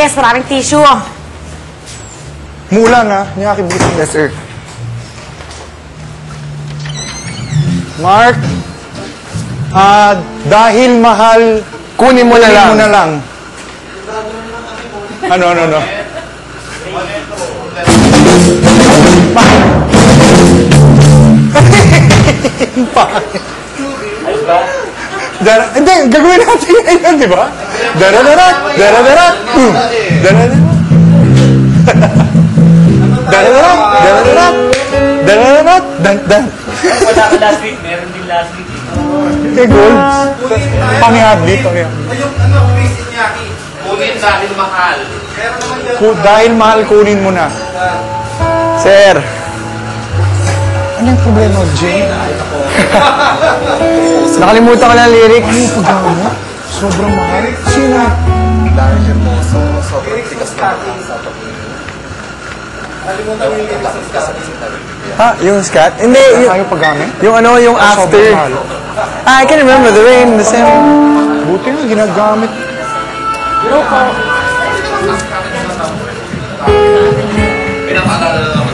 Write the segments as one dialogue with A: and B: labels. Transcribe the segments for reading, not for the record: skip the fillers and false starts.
A: Yes, maraming tissue.
B: Mula na, niya kibutin.
C: Yes, sir.
B: Mark, dahil mahal,
C: Kunin mo na lang.
B: kunin mo na lang. Ano? Hindi, gagawin natin ngayon, di ba? Daradarat, daradarat, daradarat. Daradarat, daradarat, daradarat, dan.
D: Wala ka last week, meron din last week.
B: Okay, gold. Pangihab dito.
E: Yung Chris Iñaki.
D: Kunin dahil mahal.
E: Meron naman yan.
B: Dahil mahal, kunin mo na.
C: Sir.
B: Ano yung problema, Jane?
C: Nakalimutan ko na ang lyrics.
B: Ano yung pagkawa mo? Sobrang mahal. Sino?
E: Dahil hermoso, sobrang tikas na sa Nalimutan mo yung
C: Ha? Yung scat? Hindi.
B: Ayaw paggamit?
C: Yung ano, yung after.
B: Sobrang mahal.
C: I can remember the rain, the same.
B: Buti nga, ginagamit.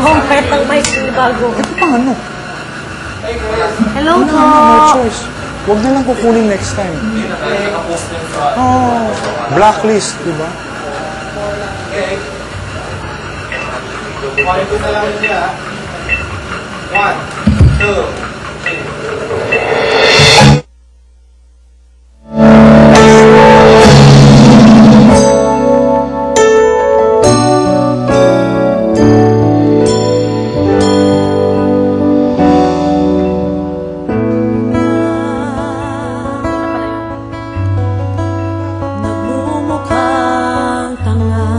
A: Oh, kahit ang mic bago.
B: Ito pa ano?
A: Hello po.
B: No choice. Huwag na lang kukunin next time. Oh, blacklist, di ba?
E: Quality na lang niya. 1, 2, 3.
F: Nagmumukhang tanga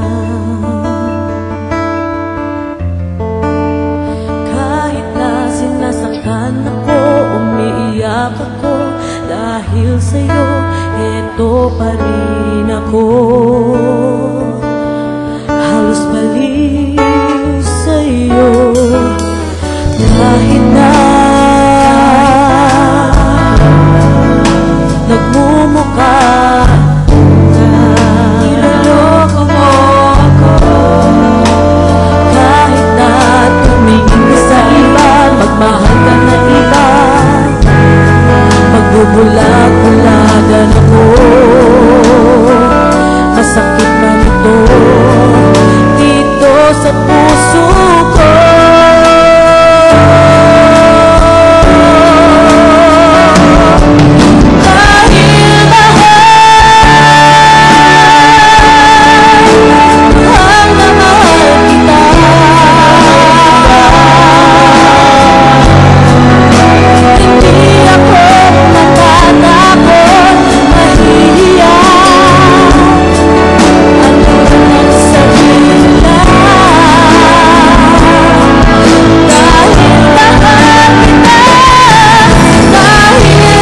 F: kahit na sinasaktan ako, umiiyak ako dahil sa'yo, eto pa rin ako. Halos baliw sa'yo kahit na nagmumukha niloloko mo ako. Kahit na tumingin ka sa iba, magmahal ka na iba, magbubulag-bulagan ako. Masakit man ito dito sa puso ko. Dahil mahal na mahal kita, hindi ako natatakot, nahihiya. Ano nang sabihin lang, dahil mahal kita, dahil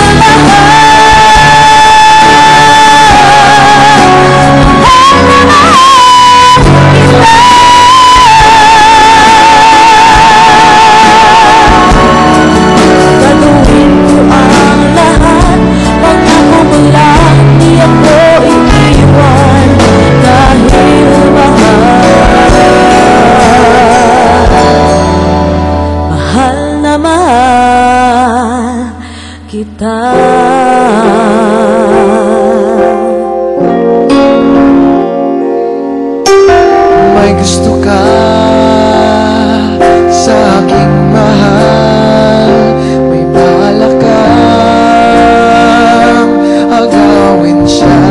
F: gagawin ko ang lahat, pag ako lang, di ako iiwan. Dahil mahal na mahal kita.
C: May gusto ka sa aking mahal, may balak kang agawin siya.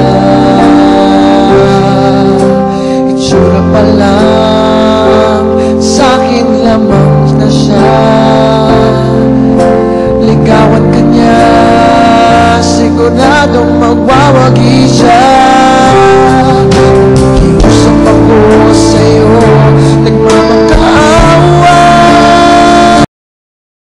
C: Itsura pa lang, sa'kin lamang na siya. Ligawan ka niya, siguradong magwawagi siya.